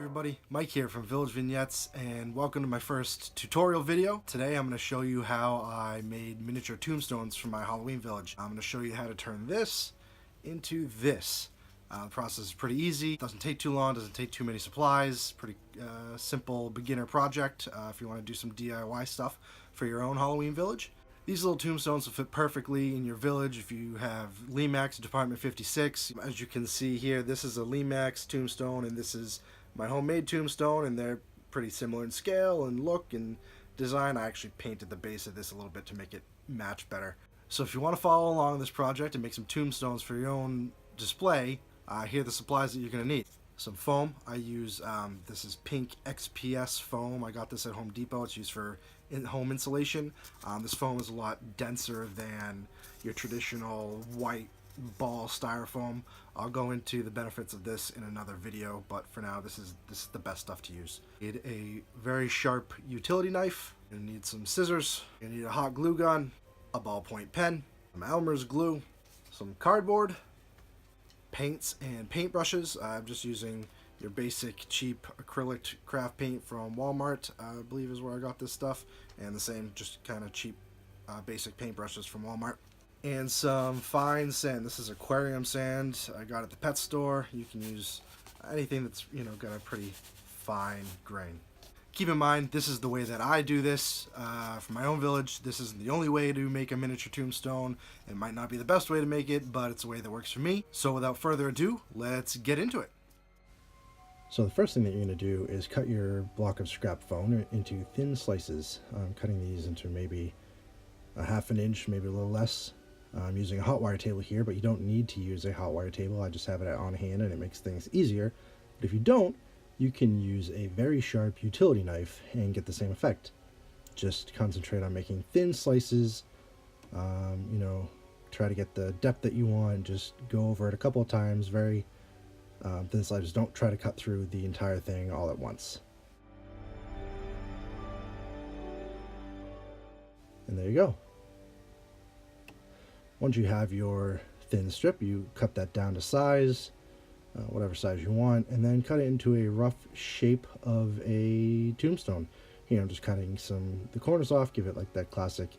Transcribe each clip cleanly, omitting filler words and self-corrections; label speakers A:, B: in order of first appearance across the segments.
A: everybody, Mike here from Village Vignettes, and welcome to my first tutorial video. Today I'm going to show you how I made miniature tombstones for my Halloween village. I'm going to show you how to turn this into this. The process is pretty easy, doesn't take too long, doesn't take too many supplies, pretty simple beginner project if you want to do some DIY stuff for your own Halloween village. These little tombstones will fit perfectly in your village if you have Lemax and Department 56. As you can see here, this is a Lemax tombstone and this is my homemade tombstone, and they're pretty similar in scale and look and design. I actually painted the base of this a little bit to make it match better. So if you want to follow along this project and make some tombstones for your own display, here are the supplies that you're going to need. Some foam. I use, this is pink XPS foam. I got this at Home Depot. It's used for home insulation. This foam is a lot denser than your traditional white ball styrofoam. I'll go into the benefits of this in another video, but for now this is the best stuff to use. You need a very sharp utility knife. You need some scissors. You need a hot glue gun, a ballpoint pen, some Elmer's glue, some cardboard, paints and paintbrushes. I'm just using your basic cheap acrylic craft paint from Walmart, I believe is where I got this stuff, and the same just kind of cheap basic paintbrushes from Walmart. And some fine sand. This is aquarium sand I got at the pet store. You can use anything that's, got a pretty fine grain. Keep in mind, this is the way that I do this for my own village. This isn't the only way to make a miniature tombstone. It might not be the best way to make it, but it's a way that works for me. So without further ado, let's get into it. So the first thing that you're going to do is cut your block of scrap foam into thin slices. I'm cutting these into maybe a ½ inch, maybe a little less. I'm using a hot wire table here, but you don't need to use a hot wire table. I just have it on hand and it makes things easier. But if you don't, you can use a very sharp utility knife and get the same effect. Just concentrate on making thin slices, try to get the depth that you want, just go over it a couple of times, very thin slices. Don't try to cut through the entire thing all at once. And there you go. Once you have your thin strip, you cut that down to size, whatever size you want, and then cut it into a rough shape of a tombstone. Here I'm just cutting the corners off, give it like that classic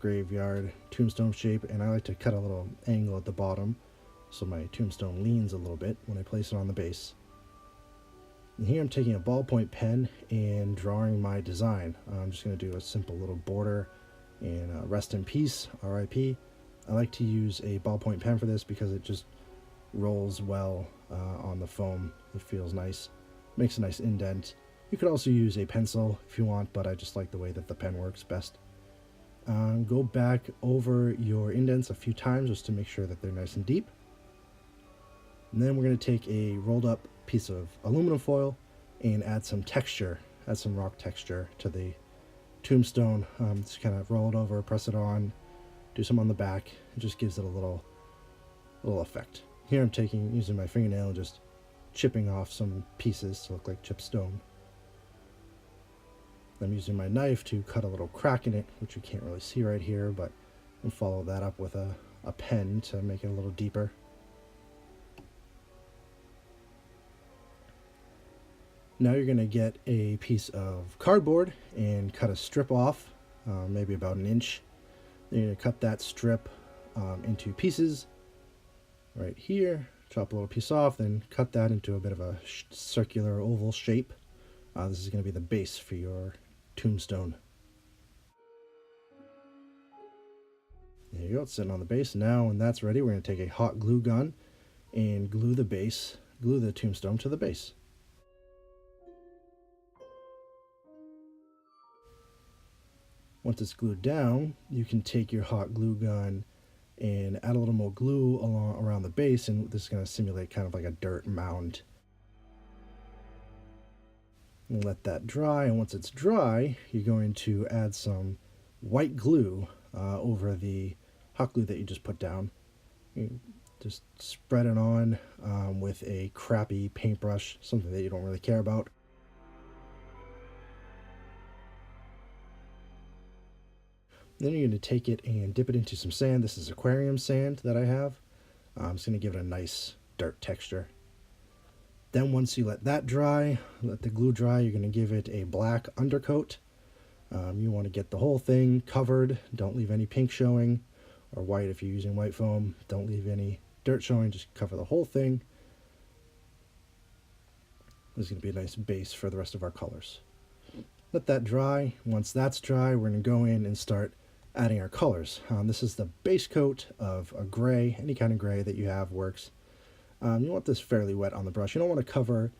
A: graveyard tombstone shape, and I like to cut a little angle at the bottom so my tombstone leans a little bit when I place it on the base. And here I'm taking a ballpoint pen and drawing my design. I'm just going to do a simple little border and rest in peace, RIP. I like to use a ballpoint pen for this because it just rolls well on the foam. It feels nice, makes a nice indent. You could also use a pencil if you want, but I just like the way that the pen works best. Go back over your indents a few times just to make sure that they're nice and deep. And then we're going to take a rolled up piece of aluminum foil and add some texture, add some rock texture to the tombstone. Just kind of roll it over, press it on, do some on the back. It just gives it a little effect. Here I'm using my fingernail and just chipping off some pieces to look like chipped stone. I'm using my knife to cut a little crack in it, which you can't really see right here, but I'll follow that up with a pen to make it a little deeper. Now you're going to get a piece of cardboard and cut a strip off, maybe about 1 inch. Then you're going to cut that strip into pieces right here, chop a little piece off, then cut that into a bit of a circular oval shape. This is going to be the base for your tombstone. There you go, it's sitting on the base. Now when that's ready, we're going to take a hot glue gun and glue the tombstone to the base. Once it's glued down, you can take your hot glue gun and add a little more glue around the base, and this is going to simulate kind of like a dirt mound. And let that dry, and once it's dry, you're going to add some white glue over the hot glue that you just put down. You just spread it on with a crappy paintbrush, something that you don't really care about. Then you're going to take it and dip it into some sand. This is aquarium sand that I have. I'm just going to give it a nice dirt texture. Then once you let that dry, let the glue dry, you're going to give it a black undercoat. You want to get the whole thing covered. Don't leave any pink showing, or white if you're using white foam. Don't leave any dirt showing, just cover the whole thing. This is going to be a nice base for the rest of our colors. Let that dry. Once that's dry, we're going to go in and start adding our colors. This is the base coat of a gray. Any kind of gray that you have works. You want this fairly wet on the brush. You don't want to cover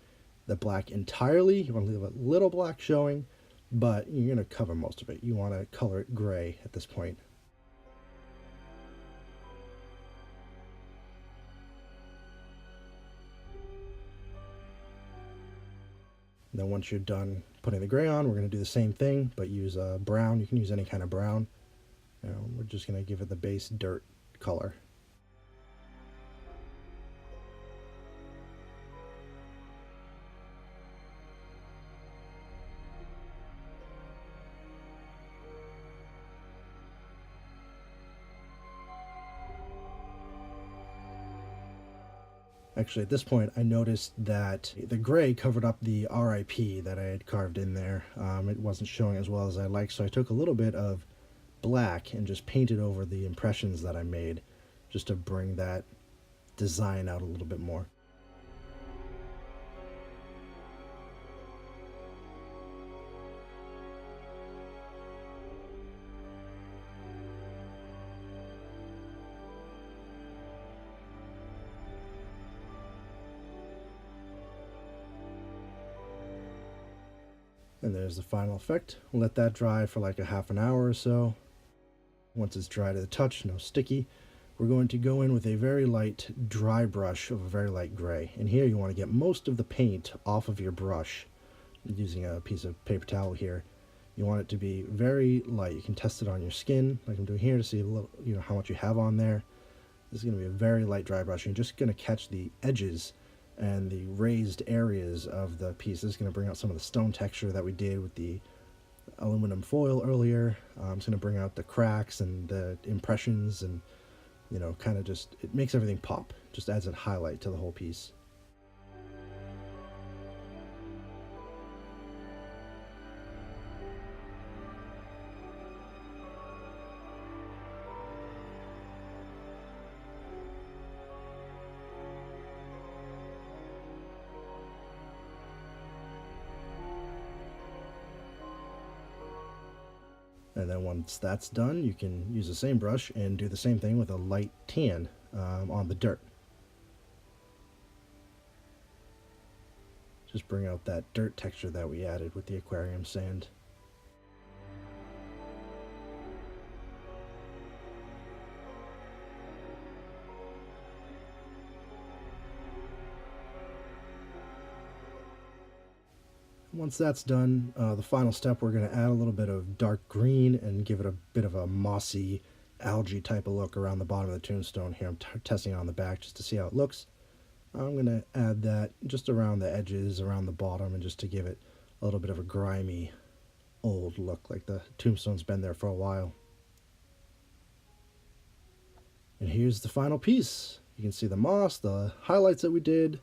A: the black entirely. You want to leave a little black showing, but you're going to cover most of it. You want to color it gray at this point. And then once you're done putting the gray on, we're going to do the same thing, but use brown. You can use any kind of brown. We're just going to give it the base dirt color. Actually, at this point, I noticed that the gray covered up the RIP that I had carved in there. It wasn't showing as well as I liked, so I took a little bit of black and just painted over the impressions that I made, just to bring that design out a little bit more. And there's the final effect. We'll let that dry for like a half an hour or so. Once it's dry to the touch, no sticky, we're going to go in with a very light dry brush of a very light gray. And here you want to get most of the paint off of your brush. Using a piece of paper towel here. You want it to be very light. You can test it on your skin, like I'm doing here, to see a little, how much you have on there. This is going to be a very light dry brush. You're just going to catch the edges and the raised areas of the piece. This is going to bring out some of the stone texture that we did with the aluminum foil earlier. It's going to bring out the cracks and the impressions, and kind of just, it makes everything pop. Just adds a highlight to the whole piece. And then once that's done, you can use the same brush and do the same thing with a light tan on the dirt. Just bring out that dirt texture that we added with the aquarium sand. Once that's done, the final step, we're going to add a little bit of dark green and give it a bit of a mossy algae type of look around the bottom of the tombstone here. I'm testing it on the back just to see how it looks. I'm going to add that just around the edges, around the bottom, and just to give it a little bit of a grimy, old look, like the tombstone's been there for a while. And here's the final piece. You can see the moss, the highlights that we did.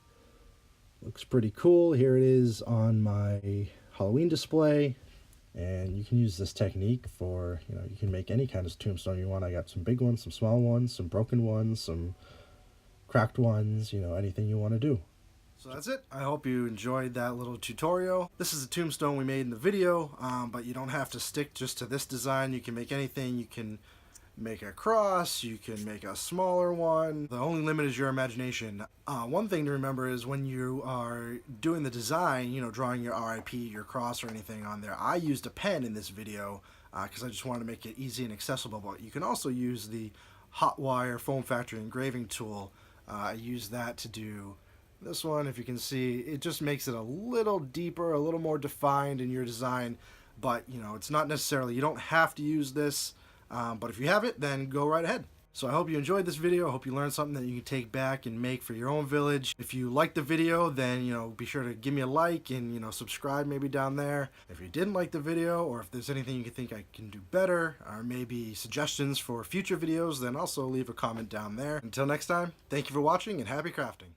A: Looks pretty cool. Here it is on my Halloween display, and you can use this technique for, you can make any kind of tombstone you want. I got some big ones, some small ones, some broken ones, some cracked ones, anything you want to do. So that's it. I hope you enjoyed that little tutorial. This is a tombstone we made in the video, but you don't have to stick just to this design. You can make anything. You can make a cross, you can make a smaller one. The only limit is your imagination. One thing to remember is when you are doing the design, drawing your RIP, your cross, or anything on there, I used a pen in this video because I just wanted to make it easy and accessible, but you can also use the hot wire foam factory engraving tool. I use that to do this one. If you can see, it just makes it a little deeper, a little more defined in your design, but it's not necessarily, you don't have to use this. But if you have it, then go right ahead. So I hope you enjoyed this video. I hope you learned something that you can take back and make for your own village. If you liked the video, then, be sure to give me a like and, subscribe maybe down there. If you didn't like the video, or if there's anything you think I can do better, or maybe suggestions for future videos, then also leave a comment down there. Until next time, thank you for watching and happy crafting.